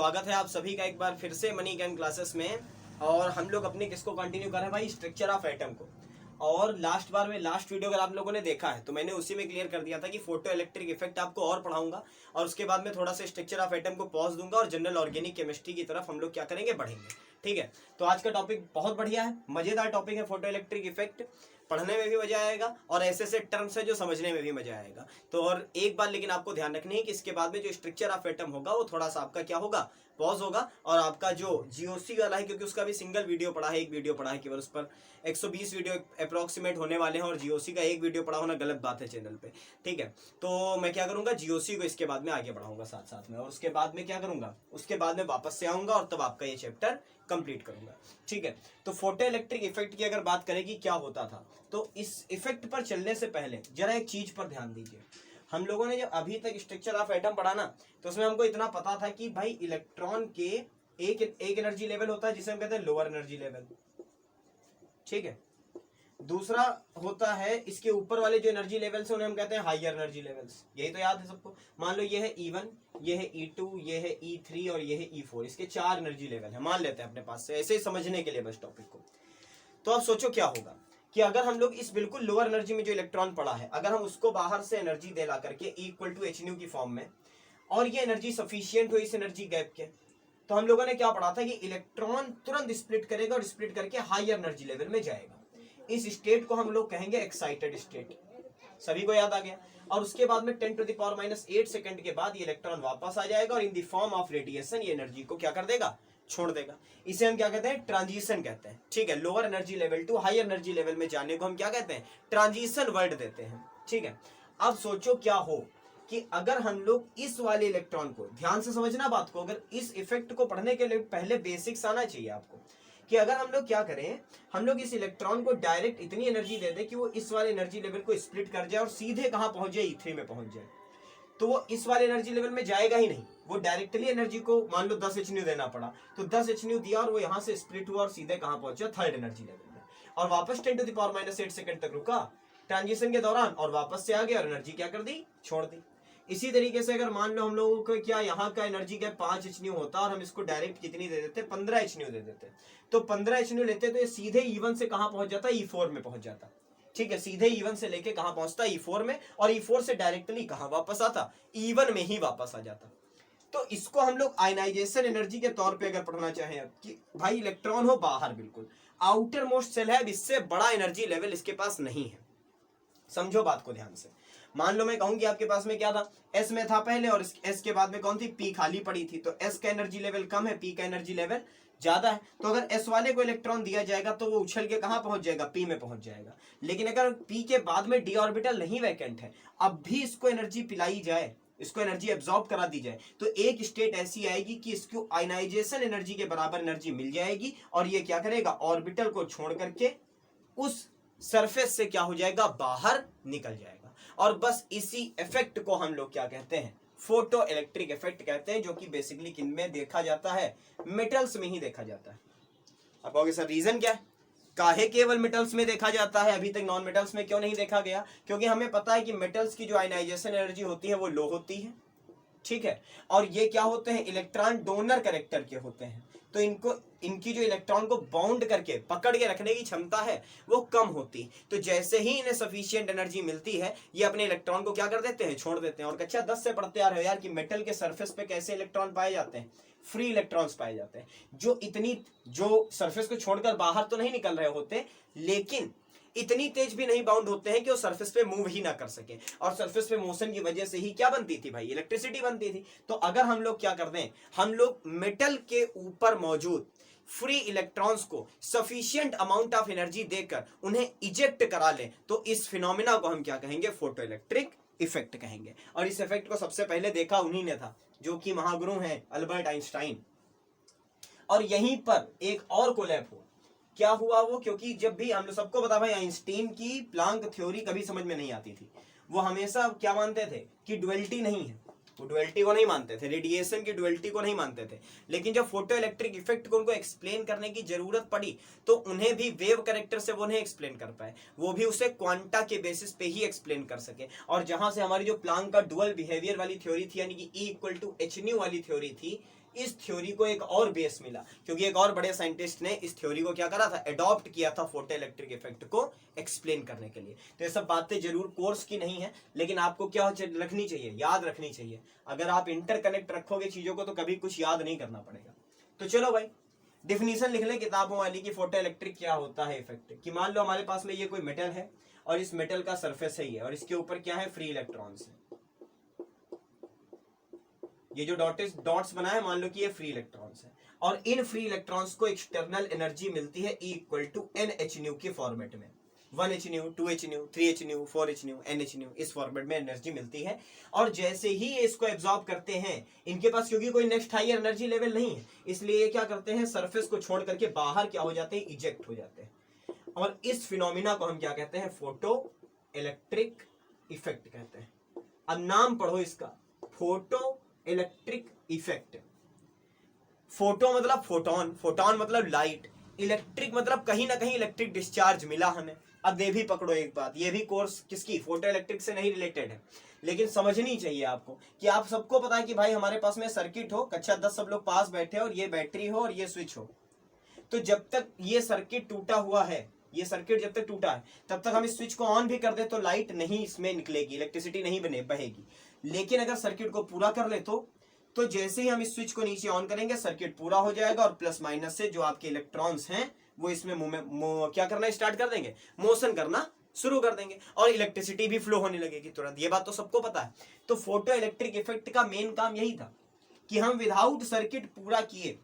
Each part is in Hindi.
स्वागत है आप सभी का एक बार फिर से मनी कैम क्लासेस में। और हम लोग अपने किसको कंटिन्यू कर रहे हैं भाई, स्ट्रक्चर ऑफ एटम को। और लास्ट वीडियो अगर आप लोगों ने देखा है तो मैंने उसी में क्लियर कर दिया था कि फोटो इलेक्ट्रिक इफेक्ट आपको और पढ़ाऊंगा और उसके बाद में थोड़ा सा स्ट्रक्चर ऑफ एटम को पॉज दूंगा और जनरल ऑर्गेनिक केमिस्ट्री की तरफ हम लोग क्या करेंगे, बढ़ेंगे। ठीक है, तो आज का टॉपिक बहुत बढ़िया है, मजेदार टॉपिक है फोटो इलेक्ट्रिक इफेक्ट। पढ़ने में भी मजा आएगा और ऐसे टर्म्स है जो समझने में भी मजा आएगा। तो और एक बात लेकिन आपको ध्यान रखनी है कि इसके बाद में जो स्ट्रक्चर ऑफ एटम होगा वो थोड़ा सा आपका क्या होगा, पॉज होगा। और आपका जो जीओसी वाला है, क्योंकि उसका भी सिंगल वीडियो पड़ा है, एक वीडियो पड़ा है केवल, उस पर 120 वीडियो अप्रोक्सीमेट होने वाले हैं और जीओसी का एक वीडियो पड़ा होना गलत बात है चैनल पे। ठीक है, तो मैं क्या करूंगा, जीओसी को इसके बाद में आगे बढ़ाऊंगा साथ साथ में, और उसके बाद में क्या करूंगा, उसके बाद में वापस से आऊंगा और तब आपका ये चैप्टर कंप्लीट करूंगा। ठीक है, तो फोटो इलेक्ट्रिक इफेक्ट की अगर बात करें कि क्या होता था, तो इस इफेक्ट पर चलने से पहले जरा एक चीज पर ध्यान दीजिए। हम लोगों ने जब अभी तक स्ट्रक्चर ऑफ एटम पढ़ा ना, तो उसमें हमको इतना पता था कि भाई इलेक्ट्रॉन के एक एनर्जी लेवल होता है जिसे हम कहते हैं लोअर एनर्जी लेवल। ठीक है, दूसरा होता है इसके ऊपर वाले जो एनर्जी लेवल्स हैं उन्हें हम कहते हैं हायर एनर्जी लेवल्स। यही तो याद है सबको। मान लो ये है E1, ये है E2, ये है E3 और ये है E4। इसके 4 एनर्जी लेवल है, मान लेते हैं अपने पास से, ऐसे ही समझने के लिए बस टॉपिक को। तो अब सोचो क्या होगा कि अगर हम लोग इस बिल्कुल लोअर एनर्जी में जो इलेक्ट्रॉन पड़ा है, अगर हम उसको बाहर से एनर्जी दे ला करके E=hν की फॉर्म में, और ये एनर्जी सफिशियंट हो इस एनर्जी गैप के, तो हम लोगों ने क्या पढ़ा था कि इलेक्ट्रॉन तुरंत स्प्लिट करेगा और स्प्लिट करके हायर एनर्जी लेवल में जाएगा। इस स्टेट को हम लोग कहेंगे एक्साइटेड स्टेट। सभी को याद आ गया। और उसके बाद में 10⁻⁸ सेकंड के बाद ये इलेक्ट्रॉन वापस आ जाएगा और in the form of radiation ये एनर्जी को क्या कर देगा, छोड़ देगा। इसे हम क्या कहते हैं, ट्रांजिशन कहते हैं। ठीक है, lower energy level to higher energy level में जाने को हम क्या कहते हैं, ट्रांजिशन वर्ड देते हैं। ठीक है, अब सोचो क्या हो कि अगर हम लोग इस वाले इलेक्ट्रॉन को, ध्यान से समझना बात को, अगर इस इफेक्ट को पढ़ने के लिए पहले बेसिक्स आना चाहिए आपको, कि अगर हम लोग क्या करें, हम लोग इस इलेक्ट्रॉन को डायरेक्ट इतनी एनर्जी दे दें कि वो इस वाले एनर्जी लेवल को स्प्लिट कर जाए और सीधे कहां पहुंच जाए, E3 में पहुंच जाए, तो वो इस वाले एनर्जी लेवल में जाएगा ही नहीं। वो डायरेक्टली एनर्जी को मान लो 10hν देना पड़ा, तो 10hν दिया और वो यहां से स्प्लिट हुआ और सीधे कहां पहुंचा, थर्ड एनर्जी लेवल में, और वापस 10⁻⁸ सेकंड तक रुका ट्रांजिशन के दौरान और वापस से आ गया और एनर्जी क्या कर दी, छोड़ दी। इसी तरीके से अगर मान लो हम लोगों को क्या यहाँ का एनर्जी गैप 5hν होता और हम इसको डायरेक्ट कितनी दे देते, 15hν दे देते, तो 15hν लेते तो ये सीधे E1 से कहां पहुंच जाता, E4 में पहुंच जाता। ठीक है, सीधे E1 से लेके कहां पहुंचता, E4 में, और E4 से डायरेक्टली कहां वापस आता, E1 में ही वापस आ जाता। तो इसको हम लोग आयनाइजेशन एनर्जी के तौर पे अगर पढ़ना चाहें कि भाई इलेक्ट्रॉन हो बाहर, बिल्कुल आउटर मोस्ट सेल है, इससे बड़ा एनर्जी लेवल इसके पास नहीं है। समझो बात को ध्यान से। मान लो मैं कहूं कि आपके पास में क्या था, S में था पहले और S के बाद में कौन थी, P खाली पड़ी थी, तो S का एनर्जी लेवल कम है, P का एनर्जी लेवल ज्यादा है, तो अगर S वाले को इलेक्ट्रॉन दिया जाएगा तो वो उछल के कहां पहुंच जाएगा, P में पहुंच जाएगा। लेकिन अगर P के बाद में d ऑर्बिटल नहीं वैकेंट है, अब भी इसको एनर्जी पिलाई जाए, इसको एनर्जी एब्जॉर्ब करा दी जाए, तो एक स्टेट ऐसी आएगी कि इसको आयनाइजेशन एनर्जी के बराबर एनर्जी मिल जाएगी और ये क्या करेगा, ऑर्बिटल को छोड़ करके उस सरफेस से क्या हो जाएगा, बाहर निकल जाएगा। और बस इसी इफेक्ट को हम लोग क्या कहते हैं, फोटो इलेक्ट्रिक इफेक्ट कहते हैं, जो कि बेसिकली किन में देखा जाता है, मेटल्स में ही देखा जाता है। अब कहोगे सर रीजन क्या है, काहे केवल मेटल्स में देखा जाता है, अभी तक नॉन मेटल्स में क्यों नहीं देखा गया? क्योंकि हमें पता है कि मेटल्स की जो आयनाइजेशन एनर्जी होती है वो लो होती है। ठीक है, और ये क्या होते हैं, इलेक्ट्रॉन डोनर कैरेक्टर के होते हैं, तो इनकी जो इलेक्ट्रॉन को बाउंड करके पकड़ के रखने की क्षमता है वो कम होती। तो जैसे ही इन्हें सफिशिएंट एनर्जी मिलती है, ये अपने इलेक्ट्रॉन को क्या कर देते हैं, छोड़ देते हैं। और कक्षा 10 से पढ़ते आ रहे हो यार कि मेटल के सरफेस पे कैसे इलेक्ट्रॉन पाए जाते हैं, फ्री इलेक्ट्रॉन्स पाए जाते हैं, जो सरफेस को छोड़कर बाहर तो नहीं निकल रहे होते, लेकिन इतनी तेज भी नहीं बाउंड होते हैं कि वो सरफेस पे मूव ही ना कर सके। और सरफेस पे मोशन की वजह से ही क्या बनती थी भाई, इलेक्ट्रिसिटी बनती थी। तो अगर हम लोग क्या कर दें, हम लोग मेटल के ऊपर मौजूद फ्री इलेक्ट्रॉन्स को सफिशिएंट अमाउंट ऑफ एनर्जी देकर उन्हें इजेक्ट करा लें, तो इस फिनोमिना को हम क्या कहेंगे, फोटो इलेक्ट्रिक इफेक्ट कहेंगे। और इस इफेक्ट को सबसे पहले देखा उन्हीं ने था, जो कि महागुरु हैं अल्बर्ट आइंस्टाइन। और यहीं पर एक और कोलैब हुआ। क्या हुआ वो, क्योंकि जब भी हम लोग सबको पता भाई आइंस्टीन की प्लांक थ्योरी कभी समझ में नहीं आती थी। वो हमेशा क्या मानते थे कि ड्युअलिटी नहीं है, वो ड्युअलिटी को नहीं मानते थे, रेडिएशन की ड्युअलिटी को नहीं मानते थे। लेकिन जब फोटो इलेक्ट्रिक इफेक्ट को उनको एक्सप्लेन करने की जरूरत पड़ी, तो उन्हें भी वेव कैरेक्टर से वो नहीं एक्सप्लेन कर पाए, वो भी उसे क्वांटा के बेसिस पे ही एक्सप्लेन कर सके। और जहां से हमारी जो प्लांक का डुअल बिहेवियर वाली थ्योरी थी, यानी कि E=hν वाली थ्योरी थी, इस थ्योरी को एक और बेस मिला, क्योंकि एक और बड़े साइंटिस्ट ने इस थ्योरी को क्या करा था, अडॉप्ट किया था फोटो इलेक्ट्रिक इफेक्ट को एक्सप्लेन करने के लिए। तो ये सब बातें जरूर कोर्स की नहीं है, लेकिन आपको क्या रखनी चाहिए, याद रखनी चाहिए। अगर आप इंटरकनेक्ट रखोगे चीजों को तो कभी कुछ याद नहीं करना पड़ेगा। तो चलो भाई डिफिनीशन लिख ले किताबों वाली की फोटो इलेक्ट्रिक क्या होता है इफेक्ट। कि मान लो हमारे पास में ये कोई मेटल है और इस मेटल का सरफेस है ये, और इसके ऊपर क्या है, फ्री इलेक्ट्रॉन्स है। ये जो डॉट्स बना है मान लो कि ये फ्री इलेक्ट्रॉन्स है, और इन फ्री इलेक्ट्रॉन्स को एक्सटर्नल एनर्जी मिलती है E = Nhν के फॉर्मेट में। 1hν, 2hν, 3hν, 4hν, Nhν, इस फॉर्मेट में एनर्जी मिलती है। और जैसे ही ये इसको एब्जॉर्ब करते हैं, इनके पास क्योंकि कोई नेक्स्ट हायर एनर्जी लेवल नहीं है, इसलिए ये क्या करते हैं, सरफेस को छोड़ करके बाहर क्या हो जाते हैं, इजेक्ट हो जाते हैं। और इस फिनोमिना को हम क्या कहते हैं, फोटो इलेक्ट्रिक इफेक्ट कहते हैं। अब नाम पढ़ो इसका, फोटो इलेक्ट्रिक इफेक्ट। फोटो मतलब फोटोन, फोटोन मतलब लाइट, इलेक्ट्रिक मतलब कहीं ना कहीं इलेक्ट्रिक डिस्चार्ज मिला हमें। अब ये भी पकड़ो एक बात, ये भी कोर्स किसकी, फोटो इलेक्ट्रिक से नहीं रिलेटेड है, लेकिन समझनी चाहिए आपको कि आप सबको पता है कि भाई हमारे पास में सर्किट हो, कक्षा 10 सब लोग पास बैठे और ये बैटरी हो और ये स्विच हो, तो जब तक ये सर्किट टूटा हुआ है, ये सर्किट जब तक टूटा है, तब तक हम इस स्विच को ऑन भी कर दे तो लाइट नहीं इसमें निकलेगी, इलेक्ट्रिसिटी नहीं बहेगी। लेकिन अगर सर्किट को पूरा कर ले तो जैसे ही हम इस स्विच को नीचे ऑन करेंगे, सर्किट पूरा हो जाएगा और प्लस माइनस से जो आपके इलेक्ट्रॉन्स हैं वो इसमें क्या करना स्टार्ट कर देंगे, मोशन करना शुरू कर देंगे, और इलेक्ट्रिसिटी भी फ्लो होने लगेगी तुरंत। ये बात तो सबको पता है। तो फोटो इलेक्ट्रिक इफेक्ट का मेन काम यही था कि हम विदाउट सर्किट पूरा किए,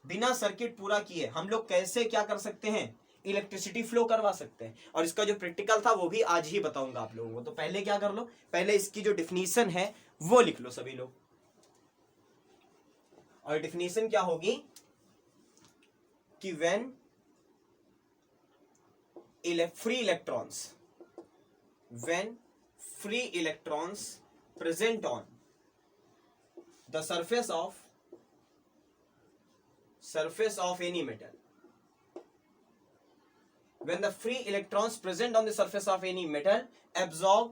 बिना सर्किट पूरा किए हम लोग कैसे क्या कर सकते हैं, इलेक्ट्रिसिटी फ्लो करवा सकते हैं। और इसका जो प्रैक्टिकल था वो भी आज ही बताऊंगा आप लोगों को। तो पहले क्या कर लो, पहले इसकी जो डिफिनीशन है वो लिख लो सभी लोग। और डिफिनीशन क्या होगी कि when free electrons present on the surface of any metal, when the free electrons present on the surface of any metal absorb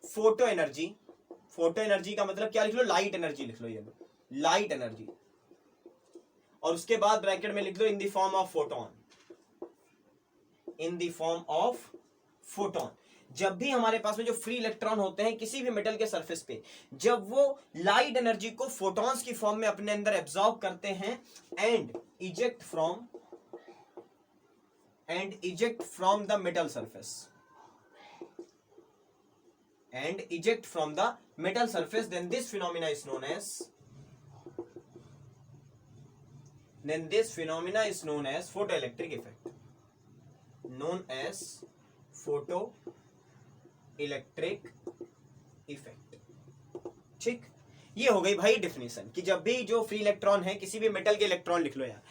photo energy, photo energy का मतलब क्या लिख लो, लाइट एनर्जी लिख लो, ये लो लाइट एनर्जी, और उसके बाद ब्रैकेट में लिख दो in the form of photon, in the form of photon. जब भी हमारे पास में जो फ्री इलेक्ट्रॉन होते हैं किसी भी मेटल के सरफेस पे, जब वो लाइट एनर्जी को फोटॉन्स की फॉर्म में अपने अंदर एब्जॉर्ब करते हैं and eject from the metal surface, then this phenomena is known as photoelectric effect, ठीक। ये हो गई भाई डिफिनीशन कि जब भी जो फ्री इलेक्ट्रॉन है किसी भी मेटल के, इलेक्ट्रॉन लिख लो यार,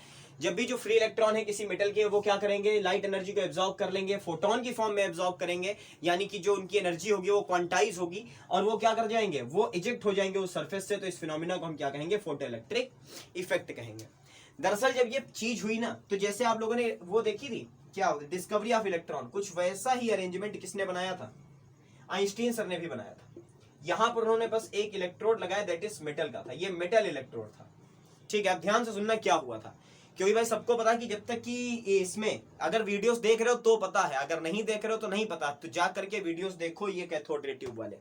जब भी जो फ्री इलेक्ट्रॉन है किसी मेटल के, वो क्या करेंगे, लाइट एनर्जी को एब्जॉर्ब कर लेंगे, फोटोन की फॉर्म में एब्जॉर्ब करेंगे, यानी कि जो उनकी एनर्जी होगी वो क्वांटाइज होगी, और वो क्या कर जाएंगे, वो इजेक्ट हो जाएंगे उस सरफेस से। तो इस फिनोमिना को हम क्या कहेंगे, फोटो इलेक्ट्रिक इफेक्ट कहेंगे। दरअसल जब ये चीज हुई ना, तो जैसे आप लोगों ने वो देखी थी क्या, डिस्कवरी ऑफ इलेक्ट्रॉन, कुछ वैसा ही अरेंजमेंट किसने बनाया था, आइंस्टीन सर ने भी बनाया था। यहां पर उन्होंने बस एक इलेक्ट्रोड लगाया, दैट इज मेटल का था, ये मेटल इलेक्ट्रोड था, ठीक है। अब ध्यान से सुनना क्या हुआ था, क्योंकि भाई सबको पता है कि जब तक कि इसमें अगर वीडियोस देख रहे हो तो पता है, अगर नहीं देख रहे हो तो नहीं पता, तो जा करके वीडियोस देखो ये कैथोड रे ट्यूब वाले,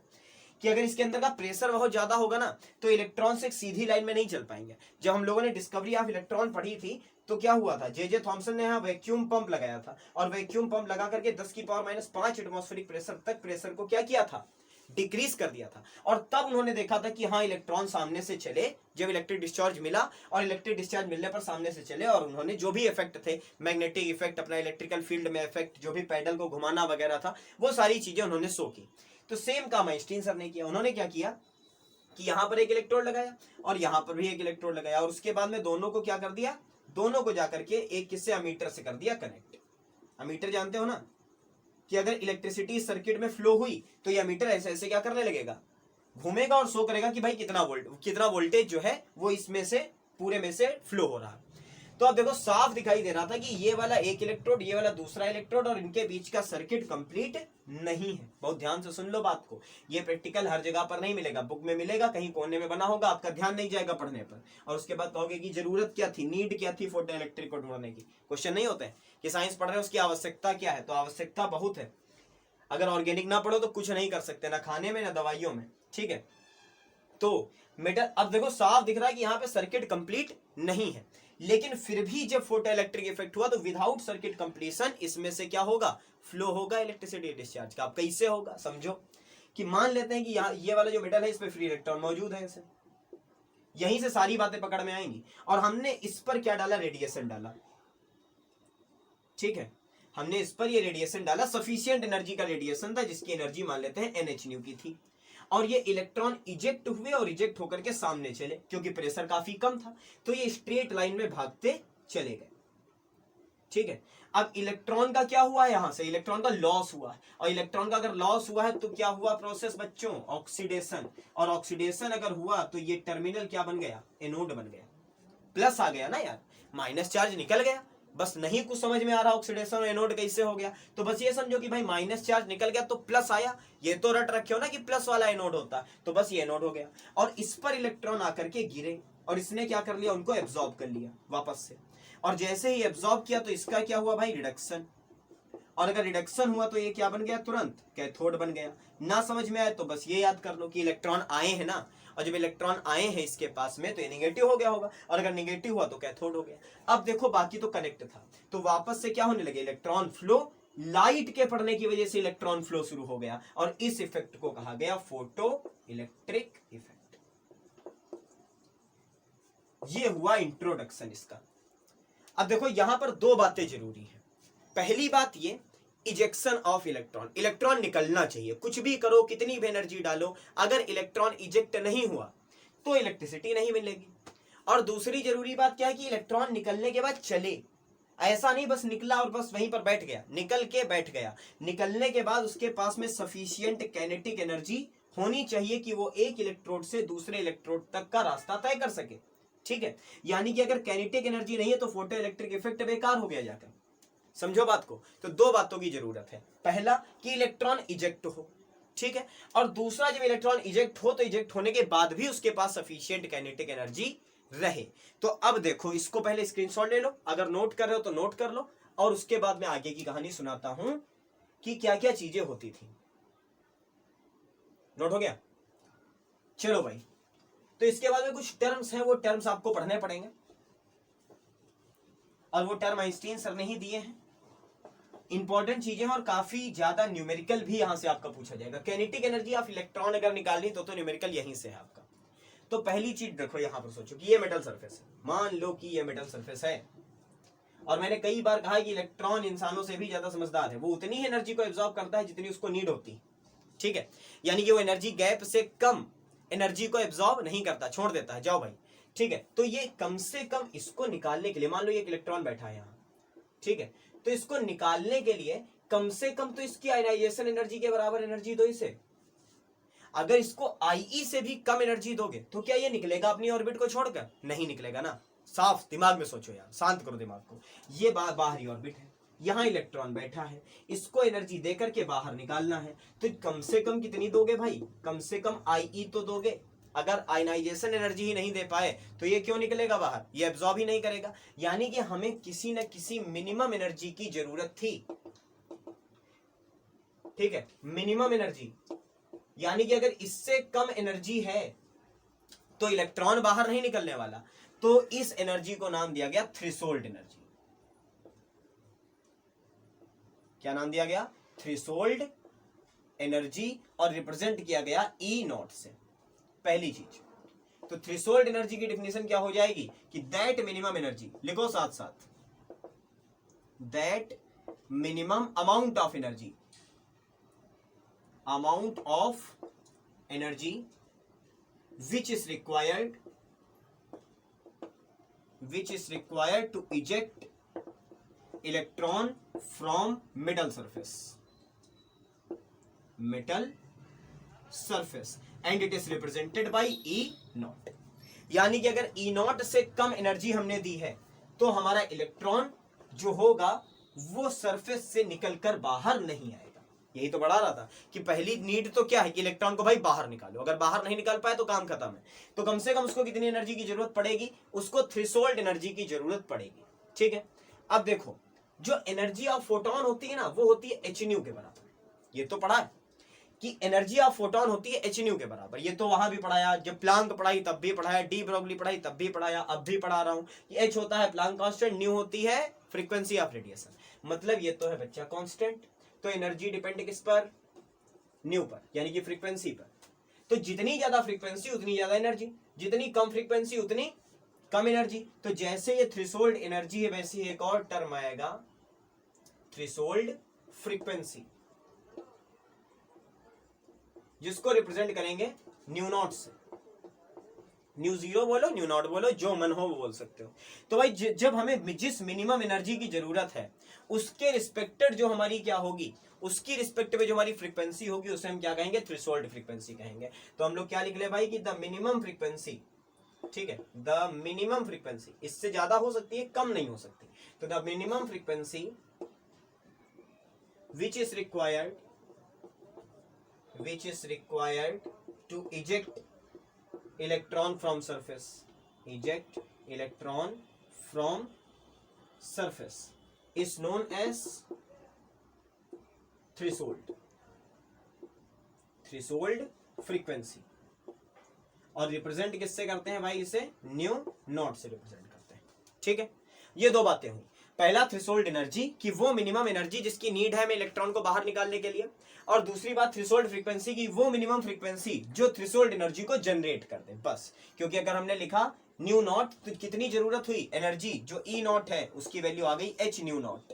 कि अगर इसके अंदर का प्रेशर बहुत ज्यादा होगा ना तो इलेक्ट्रॉन से एक सीधी लाइन में नहीं चल पाएंगे। जब हम लोगों ने डिस्कवरी ऑफ इलेक्ट्रॉन पढ़ी थी तो क्या हुआ था, जे थॉमसन ने यहाँ वैक्यूम पंप लगाया था, और वैक्यूम पंप लगा करके 10⁻⁵ एटमॉस्फेरिक प्रेशर तक प्रेशर को क्या किया था, डिक्रीज कर दिया था। और तब उन्होंने देखा था कि हाँ इलेक्ट्रॉन सामने से चले, जब इलेक्ट्रिक डिस्चार्ज मिला, और इलेक्ट्रिक डिस्चार्ज मिलने पर सामने से चले, और उन्होंने जो भी इफेक्ट थे, मैग्नेटिक इफेक्ट, अपना इलेक्ट्रिकल फील्ड में इफेक्ट, जो भी पैडल को घुमाना वगैरह था, वो सारी चीजें उन्होंने शो की। तो सेम काम आइंस्टीन सर ने किया। उन्होंने क्या किया कि यहां पर एक इलेक्ट्रोड लगाया और यहां पर भी एक इलेक्ट्रोड लगाया, और उसके बाद में दोनों को क्या कर दिया, दोनों को जाकर के एक किससे, अमीटर से कर दिया कनेक्ट। अमीटर जानते हो ना कि अगर इलेक्ट्रिसिटी सर्किट में फ्लो हुई तो ये अमीटर ऐसे ऐसे क्या करने लगेगा, घूमेगा और शो करेगा कि भाई कितना वोल्टेज जो है वो इसमें से पूरे में से फ्लो हो रहा है। तो अब देखो साफ दिखाई दे रहा था कि ये वाला एक इलेक्ट्रोड, ये वाला दूसरा इलेक्ट्रोड, और इनके बीच का सर्किट कंप्लीट नहीं है। बहुत ध्यान से सुन लो बात को, ये प्रैक्टिकल हर जगह पर नहीं मिलेगा, बुक में मिलेगा, कहीं कोने में बना होगा, आपका ध्यान नहीं जाएगा पढ़ने पर, और उसके बाद कहोगे कि जरूरत क्या थी, नीड क्या थी फोटो इलेक्ट्रिक को ढूंढने की। क्वेश्चन नहीं होते हैं कि साइंस पढ़ रहे हैं उसकी आवश्यकता क्या है, तो आवश्यकता बहुत है। अगर ऑर्गेनिक ना पढ़ो तो कुछ नहीं कर सकते, ना खाने में ना दवाइयों में, ठीक है। तो मेटल, अब देखो साफ दिख रहा है कि यहाँ पे सर्किट कंप्लीट नहीं है, लेकिन फिर भी जब फोटो इलेक्ट्रिक इफेक्ट हुआ तो विदाउट सर्किट कंप्लीशन इसमें से क्या होगा, फ्लो होगा इलेक्ट्रिसिटी डिस्चार्ज का। अब कैसे होगा समझो, कि मान लेते हैं कि यहाँ ये वाला जो मेटल है इस पे फ्री इलेक्ट्रॉन मौजूद है, इसे यहीं से सारी बातें पकड़ में आएंगी, और हमने इस पर क्या डाला, रेडिएशन डाला, ठीक है, हमने इस पर ये रेडिएशन डाला, सफिशिएंट एनर्जी का रेडिएशन था, जिसकी एनर्जी मान लेते हैं NH की थी, और ये इलेक्ट्रॉन इजेक्ट हुए और इजेक्ट होकर के सामने चले, क्योंकि प्रेशर काफी कम था, तो ये स्ट्रेट लाइन में भागते चले गए, ठीक है। अब इलेक्ट्रॉन का क्या हुआ, यहां से इलेक्ट्रॉन का लॉस हुआ, और इलेक्ट्रॉन का अगर लॉस हुआ है तो क्या हुआ प्रोसेस बच्चों, ऑक्सीडेशन, और ऑक्सीडेशन अगर हुआ तो ये टर्मिनल क्या बन गया, एनोड बन गया, प्लस आ गया ना यार, माइनस चार्ज निकल गया। बस नहीं कुछ समझ में आ रहा ऑक्सीडेशन और एनोड कैसे हो गया, तो बस ये समझो कि भाई माइनस चार्ज निकल गया तो प्लस आया, ये तो रट रखे हो ना कि प्लस वाला एनोड होता, तो बस ये एनोड हो गया, और इस पर इलेक्ट्रॉन आकर के गिरे, और इसने क्या कर लिया, उनको एब्जॉर्ब कर लिया वापस से, और जैसे ही एब्जॉर्ब किया तो इसका क्या हुआ भाई, रिडक्शन, और अगर रिडक्शन हुआ तो ये क्या बन गया, तुरंत कैथोड बन गया। ना समझ में आए तो बस ये याद कर लो कि इलेक्ट्रॉन आए हैं ना, और जब इलेक्ट्रॉन आए हैं इसके पास में तो ये निगेटिव हो गया होगा, और अगर निगेटिव हुआ तो कैथोड हो गया। अब देखो बाकी तो कनेक्ट था, तो वापस से क्या होने लगे, इलेक्ट्रॉन फ्लो, लाइट के पड़ने की वजह से इलेक्ट्रॉन फ्लो शुरू हो गया, और इस इफेक्ट को कहा गया फोटो इलेक्ट्रिक इफेक्ट। ये हुआ इंट्रोडक्शन इसका। अब देखो यहां पर दो बातें जरूरी है। पहली बात ये, इजेक्शन ऑफ इलेक्ट्रॉन, इलेक्ट्रॉन निकलना चाहिए, कुछ भी करो कितनी भी एनर्जी डालो, अगर इलेक्ट्रॉन इजेक्ट नहीं हुआ तो इलेक्ट्रिसिटी नहीं मिलेगी। और दूसरी जरूरी बात क्या है कि इलेक्ट्रॉन निकलने के बाद चले, ऐसा नहीं बस निकला और बस वहीं पर बैठ गया, निकल के बैठ गया, निकलने के बाद उसके पास में सफिशिएंट काइनेटिक एनर्जी होनी चाहिए कि वो एक इलेक्ट्रोड से दूसरे इलेक्ट्रोड तक का रास्ता तय कर सके, ठीक है। यानी कि अगर काइनेटिक एनर्जी नहीं है तो फोटो इलेक्ट्रिक इफेक्ट बेकार हो गया जाकर, समझो बात को। तो दो बातों की जरूरत है, पहला कि इलेक्ट्रॉन इजेक्ट हो, ठीक है, और दूसरा जब इलेक्ट्रॉन इजेक्ट हो तो इजेक्ट होने के बाद भी उसके पास सफिशिएंट काइनेटिक एनर्जी रहे। तो अब देखो इसको पहले स्क्रीनशॉट ले लो, अगर नोट कर रहे हो तो नोट कर लो, और उसके बाद मैं आगे की कहानी सुनाता हूं कि क्या क्या चीजें होती थी। नोट हो गया, चलो भाई। तो इसके बाद में कुछ टर्म्स हैं, वो टर्म्स आपको पढ़ने पड़ेंगे, और वो टर्म आइंस्टीन सर ने ही दिए हैं, इंपॉर्टेंट चीजें और काफी ज्यादा न्यूमेरिकल भी यहां से आपका पूछा जाएगा। काइनेटिक एनर्जी ऑफ इलेक्ट्रॉन अगर निकालनी तो न्यूमेरिकल यहीं से है आपका। तो पहली चीज देखो यहां पर सोचो कि ये मेटल सरफेस है, मान लो कि ये मेटल सरफेस है, और मैंने कई बार कहा कि इलेक्ट्रॉन इंसानों से भी ज्यादा समझदार है, वो उतनी ही एनर्जी को एब्जॉर्ब करता है जितनी उसको नीड होती है, ठीक है। यानी कि वो एनर्जी गैप से कम एनर्जी को एब्जॉर्ब नहीं करता, छोड़ देता है, जाओ भाई, ठीक है। तो ये कम से कम इसको निकालने के लिए, मान लो ये इलेक्ट्रॉन बैठा है यहाँ, ठीक है, तो इसको निकालने के लिए कम से कम तो इसकी आयनाइजेशन एनर्जी के बराबर एनर्जी दो इसे। अगर इसको IE से भी कम एनर्जी दोगे तो क्या ये निकलेगा अपनी ऑर्बिट को छोड़कर, नहीं निकलेगा ना। साफ दिमाग में सोचो यार, शांत करो दिमाग को। ये बाहरी ऑर्बिट है, यहाँ इलेक्ट्रॉन बैठा है, इसको एनर्जी देकर के बाहर निकालना है, तो कम से कम कितनी दोगे भाई, कम से कम IE तो दोगे। अगर आयनाइजेशन एनर्जी ही नहीं दे पाए तो ये क्यों निकलेगा बाहर, ये एब्जॉर्ब ही नहीं करेगा। यानी कि हमें किसी न किसी मिनिमम एनर्जी की जरूरत थी, ठीक है, मिनिमम एनर्जी। यानी कि अगर इससे कम एनर्जी है तो इलेक्ट्रॉन बाहर नहीं निकलने वाला, तो इस एनर्जी को नाम दिया गया थ्रेशोल्ड एनर्जी। क्या नाम दिया गया, थ्रेशोल्ड एनर्जी, और रिप्रेजेंट किया गया E0 से। पहली चीज तो थ्रेशोल्ड एनर्जी की डेफिनेशन क्या हो जाएगी कि दैट मिनिमम एनर्जी, लिखो साथ साथ, that minimum amount of energy, amount of energy which is required to eject electron from metal surface and it is represented by E0। यानी कि अगर E0 से कम एनर्जी हमने दी है तो हमारा इलेक्ट्रॉन जो होगा वो सरफेस से निकलकर बाहर नहीं आएगा। यही तो बढ़ा रहा था कि पहली नीड तो क्या है कि इलेक्ट्रॉन को भाई बाहर निकालो, अगर बाहर नहीं निकाल पाए तो काम खत्म है। तो कम से कम उसको कितनी एनर्जी की जरूरत पड़ेगी, उसको थ्रेशोल्ड एनर्जी की जरूरत पड़ेगी। ठीक है, अब देखो जो एनर्जी ऑफ फोटोन होती है ना वो होती है एच न्यू के बराबर। ये तो पढ़ा है कि एनर्जी ऑफ फोटोन होती है एच न्यू के बराबर, ये तो वहां भी पढ़ाया, जब प्लांक पढ़ाई तब भी पढ़ाया, डी ब्रोगली पढ़ाई तब भी पढ़ाया, अब भी पढ़ा रहा हूं। एच होता है प्लांक कांस्टेंट, न्यू होती है फ्रीक्वेंसी ऑफ रेडिएशन, मतलब ये तो है बच्चा कांस्टेंट। तो एनर्जी डिपेंड किस पर, न्यू पर, यानी कि फ्रीक्वेंसी पर। तो जितनी ज्यादा फ्रीक्वेंसी उतनी ज्यादा एनर्जी, जितनी कम फ्रीक्वेंसी उतनी कम एनर्जी। तो जैसे ये थ्रेशोल्ड एनर्जी है वैसे एक और टर्म आएगा थ्रेशोल्ड फ्रीक्वेंसी, जिसको रिप्रेजेंट करेंगे न्यू नॉट से। न्यू जीरो बोलो, न्यू नॉट बोलो, जो मन हो वो बोल सकते हो। तो भाई जब हमें जिस मिनिमम एनर्जी की जरूरत है उसके रिस्पेक्टेड जो हमारी क्या होगी, उसकी रिस्पेक्ट में जो हमारी फ्रीक्वेंसी होगी उसे हम क्या कहेंगे, थ्रेशोल्ड फ्रीक्वेंसी कहेंगे। तो हम लोग क्या लिख ले भाई कि द मिनिमम फ्रीक्वेंसी, ठीक है, द मिनिमम फ्रीक्वेंसी, इससे ज्यादा हो सकती है कम नहीं हो सकती। तो the minimum frequency which is required to eject electron from surface, eject electron from surface is known as threshold frequency। और रिप्रेजेंट किससे करते हैं भाई, इसे न्यू नॉट से रिप्रेजेंट करते हैं। ठीक है, ये दो बातें हुई। पहला थ्रेशोल्ड एनर्जी कि वो मिनिमम एनर्जी जिसकी नीड है हमें इलेक्ट्रॉन को बाहर निकालने के लिए, और दूसरी बात थ्रेशोल्ड फ्रीक्वेंसी की वो मिनिमम फ्रीक्वेंसी जो थ्रेशोल्ड एनर्जी को जनरेट कर दे, बस। क्योंकि अगर हमने लिखा न्यू नॉट तो कितनी जरूरत हुई एनर्जी, जो ई नॉट है उसकी वैल्यू आ गई h nu naught,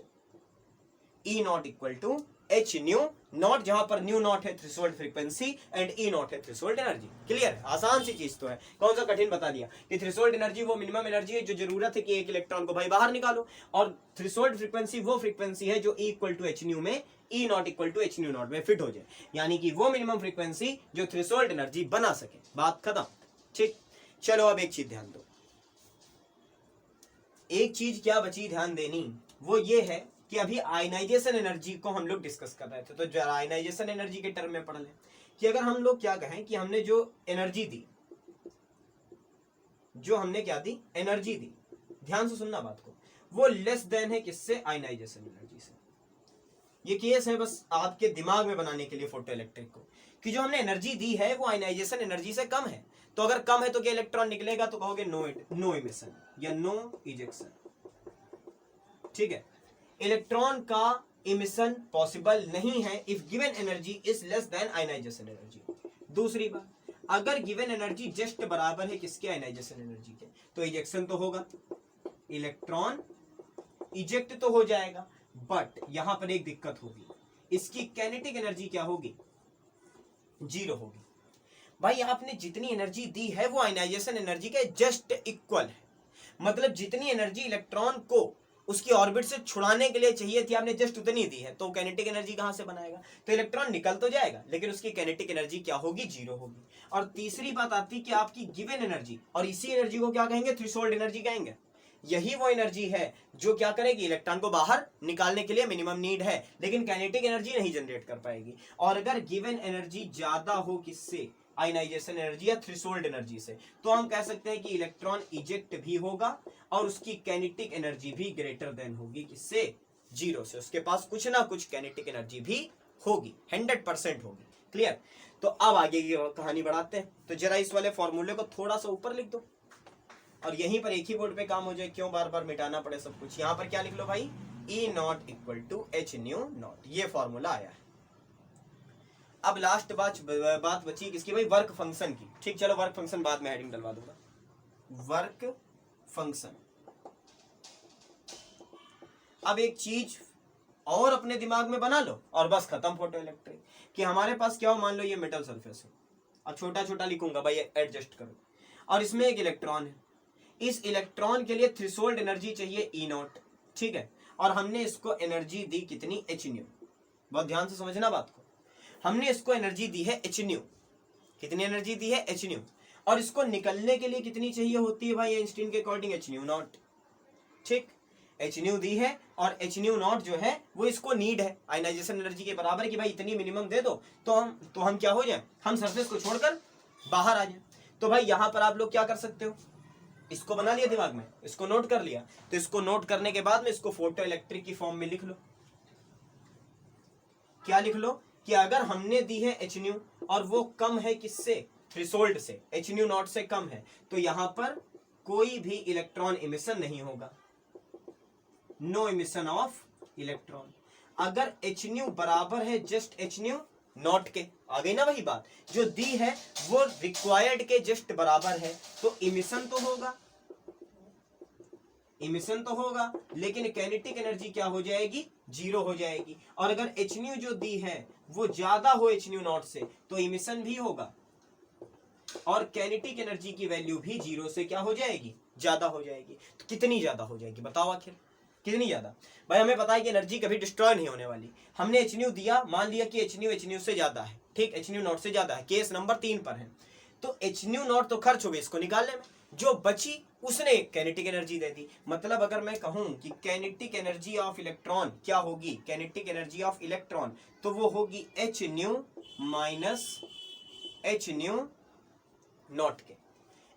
E not equal to h nu naught, जहां पर न्यू नॉट है threshold frequency and E naught है थ्रेशोल्ड एनर्जी। क्लियर है, आसान सी चीज तो है, कौन सा कठिन बता दिया कि थ्रेशोल्ड एनर्जी वो मिनिमम एनर्जी है जो जरूरत है कि एक इलेक्ट्रॉन को भाई बाहर निकालो, और थ्रेशोल्ड फ्रीक्वेंसी वो फ्रीक्वेंसी है जो E equal to h nu में, E not equal to h nu not में फिट हो जाए, यानी कि वो मिनिमम फ्रीक्वेंसी जो थ्रेशोल्ड एनर्जी बना सके। बात खत्म। ठीक, चलो अब एक चीज ध्यान दो, एक चीज क्या बची ध्यान देनी, वो ये है कि अभी आयनाइजेशन एनर्जी को हम लोग डिस्कस कर रहे थे। तो जरा आयनाइजेशन एनर्जी के टर्म में पढ़ लें कि अगर हम लोग क्या कहें कि हमने जो एनर्जी दी, जो हमने क्या दी, एनर्जी दी, ध्यान से सुनना बात को, वो लेस देन है किससे, आयनाइजेशन एनर्जी से। ये केस है बस आपके दिमाग में बनाने के लिए फोटो इलेक्ट्रिक को, कि जो हमने एनर्जी दी है वो आयनाइजेशन एनर्जी से कम है। तो अगर कम है तो क्या इलेक्ट्रॉन निकलेगा, तो कहोगे नो इमिशन या नो इजेक्शन। ठीक है, इलेक्ट्रॉन का इमिशन पॉसिबल नहीं है if given energy is less than ionisation energy. दूसरी बात, अगर गिवन एनर्जी जस्ट बराबर है किसके, आयनाइजेशन एनर्जी के, तो इजेक्शन तो होगा, इलेक्ट्रॉन इजेक्ट तो हो जाएगा, बट यहां पर एक दिक्कत होगी, इसकी काइनेटिक एनर्जी क्या होगी, जीरो होगी। भाई आपने जितनी एनर्जी दी है वो आयनाइजेशन एनर्जी के जस्ट इक्वल है, मतलब जितनी एनर्जी इलेक्ट्रॉन को उसकी ऑर्बिट से छुड़ाने के लिए चाहिए थी आपने जस्ट उतनी दी है, तो काइनेटिक एनर्जी कहां से बनाएगा, तो इलेक्ट्रॉन निकल तो जाएगा लेकिन उसकी काइनेटिक एनर्जी क्या होगी, जीरो होगी। और तीसरी बात आती कि आपकी गिवन एनर्जी, और इसी एनर्जी को क्या कहेंगे, थ्रेशोल्ड एनर्जी कहेंगे। यही वो एनर्जी है जो क्या करेगी, इलेक्ट्रॉन को बाहर निकालने के लिए मिनिमम नीड है, लेकिन काइनेटिक एनर्जी नहीं जनरेट कर पाएगी। और अगर गिवन एनर्जी ज्यादा हो किससे, आयनाइजेशन एनर्जी या थ्रेशोल्ड एनर्जी से, तो हम कह सकते हैं कि इलेक्ट्रॉन इजेक्ट भी होगा और उसकी काइनेटिक एनर्जी भी ग्रेटर देन होगी किससे, जीरो से। उसके पास कुछ ना कुछ काइनेटिक एनर्जी भी होगी, 100% होगी। क्लियर, तो अब आगे की कहानी बढ़ाते हैं। तो जरा इस वाले फॉर्मूले को थोड़ा सा ऊपर लिख दो और यहीं पर एक ही बोर्ड पे काम हो जाए, क्यों बार बार मिटाना पड़े सब कुछ। यहां पर क्या लिख लो भाई, E not equal to h nu not, ये फॉर्मूला आया है। अब लास्ट बात बची किसकी भाई, वर्क फंक्शन की। ठीक, चलो वर्क फंक्शन बाद में हेडिंग डलवा दूंगा, वर्क फंक्शन। अब एक चीज और अपने दिमाग में बना लो और बस खत्म फोटो इलेक्ट्रिक। कि हमारे पास क्या हो, मान लो ये मेटल सरफेस है, और छोटा छोटा लिखूंगा भाई, एडजस्ट करो, और इसमें एक इलेक्ट्रॉन है। इस इलेक्ट्रॉन के लिए थ्रेशोल्ड एनर्जी चाहिए ई नॉट, ठीक है, और हमने इसको एनर्जी दी कितनी, एच न्यू। बहुत ध्यान से समझना बात को, हमने इसको एनर्जी दी है एच न्यू, कितनी एनर्जी दी है, एच न्यू, और इसको निकलने के लिए कितनी चाहिए होती है भाई आइंस्टीन के अकॉर्डिंग, एच न्यू नॉट। ठीक, एच न्यू दी है और एच न्यू नॉट जो है वो इसको नीड है आयनाइजेशन एनर्जी के बराबर कि भाई इतनी मिनिमम दे दो तो हम क्या हो जाए, हम सरफेस को छोड़कर बाहर आ जाए। तो भाई यहां पर आप लोग क्या कर सकते हो, इसको बना लिया दिमाग में, इसको नोट कर लिया, तो इसको नोट करने के बाद में इसको फोटो इलेक्ट्रिक की फॉर्म में लिख लो। क्या लिख लो कि अगर हमने दी है एच न्यू और वो कम है किससे, थ्रेशोल्ड से, एच न्यू नॉट से कम है, तो यहां पर कोई भी इलेक्ट्रॉन इमिशन नहीं होगा, नो इमिशन ऑफ इलेक्ट्रॉन। अगर एच न्यू बराबर है जस्ट एच न्यू नॉट के, आ गई ना वही बात, जो दी है वो रिक्वायर्ड के जस्ट बराबर है, तो इमिशन तो होगा, इमिशन तो होगा, लेकिन काइनेटिक एनर्जी क्या हो जाएगी, जीरो हो जाएगी। और अगर एच न्यू जो दी है वो ज्यादा हो एच न्यू नॉट से, तो इमिशन भी होगा और काइनेटिक एनर्जी की वैल्यू भी जीरो से क्या हो जाएगी, ज्यादा हो जाएगी। तो कितनी ज्यादा हो जाएगी बताओ आखिर, कितनी ज्यादा? भाई हमें पता है कि एनर्जी कभी डिस्ट्रॉय नहीं होने वाली। हमने एच न्यू दिया, मान लिया कि एच न्यू से ज्यादा है, ठीक, एच न्यू नॉट से ज्यादा है, केस नंबर 3 पर है, तो एच न्यू नॉट तो खर्च हो गई इसको निकालने में, जो बची उसने काइनेटिक एनर्जी दे दी। मतलब अगर मैं कहूं कि काइनेटिक एनर्जी ऑफ इलेक्ट्रॉन क्या होगी, काइनेटिक एनर्जी ऑफ इलेक्ट्रॉन, तो वो होगी H nu minus H nu not के।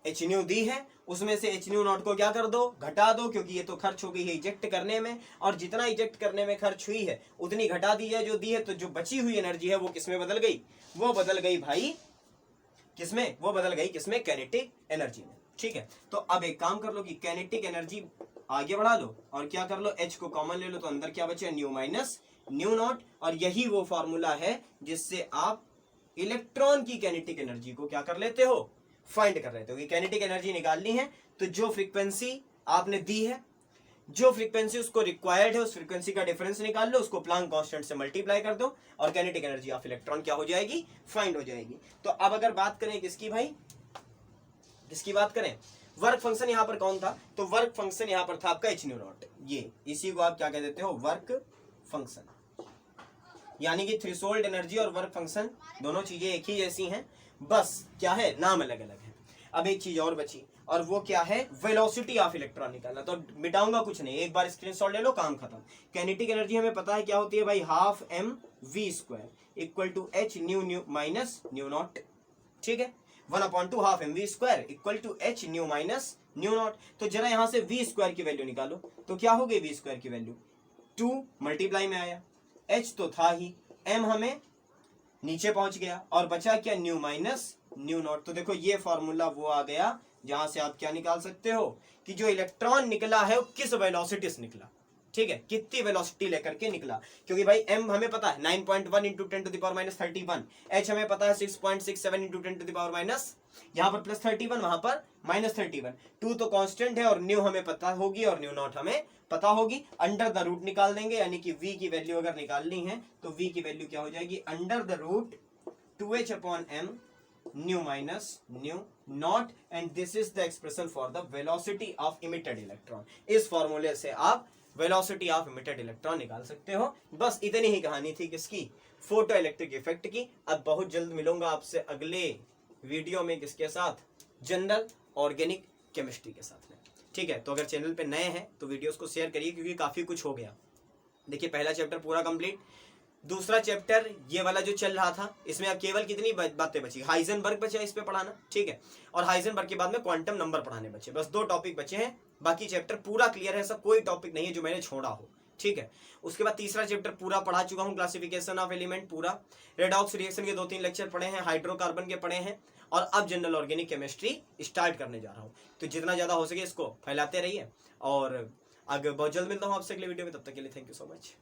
एच न्यू दी है, उसमें से एच न्यू नॉट को क्या कर दो, घटा दो, क्योंकि ये तो खर्च हो गई है इजेक्ट करने में, और जितना इजेक्ट करने में खर्च हुई है उतनी घटा दी है जो दी है, तो जो बची हुई एनर्जी है वो किसमें बदल गई, वो बदल गई भाई किसमें, वो बदल गई किसमें, काइनेटिक एनर्जी में। ठीक है, तो अब एक काम कर लो कि काइनेटिक एनर्जी आगे बढ़ा लो और क्या कर लो, एच को कॉमन ले लो, तो अंदर क्या बचे, न्यू माइनस न्यू नॉट, और यही वो फॉर्मूला है जिससे आप इलेक्ट्रॉन की काइनेटिक एनर्जी को क्या कर लेते हो, फाइंड कर लेते हो। कि काइनेटिक एनर्जी निकालनी है तो जो फ्रीक्वेंसी आपने दी है, जो फ्रीक्वेंसी उसको रिक्वायर्ड है, उस फ्रीक्वेंसी का डिफरेंस निकाल लो, उसको प्लांक कांस्टेंट से मल्टीप्लाई कर दो और काइनेटिक एनर्जी ऑफ इलेक्ट्रॉन क्या हो जाएगी, फाइंड हो जाएगी। तो अब अगर बात करें किसकी भाई, किसकी बात करें, वर्क फंक्शन यहां पर कौन था, तो वर्क फंक्शन यहां पर था आपका एच न्यू नॉट, ये इसी को आप क्या कह देते हो, वर्क फंक्शन। यानी कि थ्रेशोल्ड एनर्जी और वर्क फंक्शन दोनों चीजें एक ही जैसी हैं, बस क्या है, नाम अलग अलग है। अब एक चीज और बची, और वो क्या है, वेलोसिटी ऑफ इलेक्ट्रॉन निकालना। तो मिटाऊंगा कुछ नहीं, एक बार स्क्रीनशॉट ले लो, काम खत्म। काइनेटिक एनर्जी हमें पता है क्या होती है भाई, half m v square equal to h nu nu minus nu naught. ठीक है, 1/2 half m v square equal to h nu minus nu naught. तो जरा यहां से वी स्क्वायर की वैल्यू निकालो, तो क्या हो गई वी स्क्वायर की वैल्यू, 2 मल्टीप्लाई में आया, एच तो था ही, एम हमें नीचे पहुंच गया, और बचा क्या, न्यू माइनस न्यू नॉट। तो देखो ये फॉर्मूला वो आ गया जहां से आप क्या निकाल सकते हो कि जो इलेक्ट्रॉन निकला है वो किस वेलोसिटी से निकला। ठीक है, कितनी वेलोसिटी लेकर के निकला, क्योंकि भाई एम हमें पता है 9.1 into 10 to the power minus 31, h हमें पता है 6.67 into 10 to the power minus, यहाँ पर प्लस 31 वहां पर माइनस 31, 2 तो कांस्टेंट है और न्यू हमें पता होगी और न्यू नॉट हमें पता होगी। अंडर द रूट निकाल देंगे, यानी कि v की वैल्यू अगर निकालनी है तो v की वैल्यू क्या हो जाएगी, under the root 2h upon m nu minus nu naught, and this is the expression for the velocity of emitted electron. इस फॉर्मूले से आप वेलोसिटी ऑफ इमिटेड इलेक्ट्रॉन निकाल सकते हो। बस इतनी ही कहानी थी किसकी, फोटो इलेक्ट्रिक इफेक्ट की। अब बहुत जल्द मिलूंगा आपसे अगले वीडियो में, किसके साथ, जनरल ऑर्गेनिक केमिस्ट्री के साथ में। ठीक है, तो अगर चैनल पे नए हैं तो वीडियोस को शेयर करिए, क्योंकि काफी कुछ हो गया। देखिए पहला चैप्टर पूरा कंप्लीट, दूसरा चैप्टर ये वाला जो चल रहा था, इसमें अब केवल कितनी बातें बची, हाइजेनबर्ग बचा इस पे पढ़ाना। ठीक है, और हाइजेनबर्ग के बाद में क्वांटम नंबर पढ़ाने बचे, बस 2 टॉपिक बचे हैं, बाकी चैप्टर पूरा क्लियर है, सब कोई टॉपिक नहीं है जो मैंने छोड़ा हो। ठीक है, उसके बाद तीसरा चैप्टर पूरा पढ़ा चुका हूँ, क्लासिफिकेशन ऑफ एलिमेंट पूरा, रेडॉक्स रिएक्शन के 2-3 लेक्चर पढ़े हैं, हाइड्रोकार्बन के पढ़े हैं, और अब जनरल ऑर्गेनिक केमिस्ट्री स्टार्ट करने जा रहा हूँ। तो जितना ज्यादा हो सके इसको फैलाते रहिए, और आगे बहुत जल्द मिलता हूँ आपसे अगले वीडियो में, तब तक के लिए थैंक यू सो मच।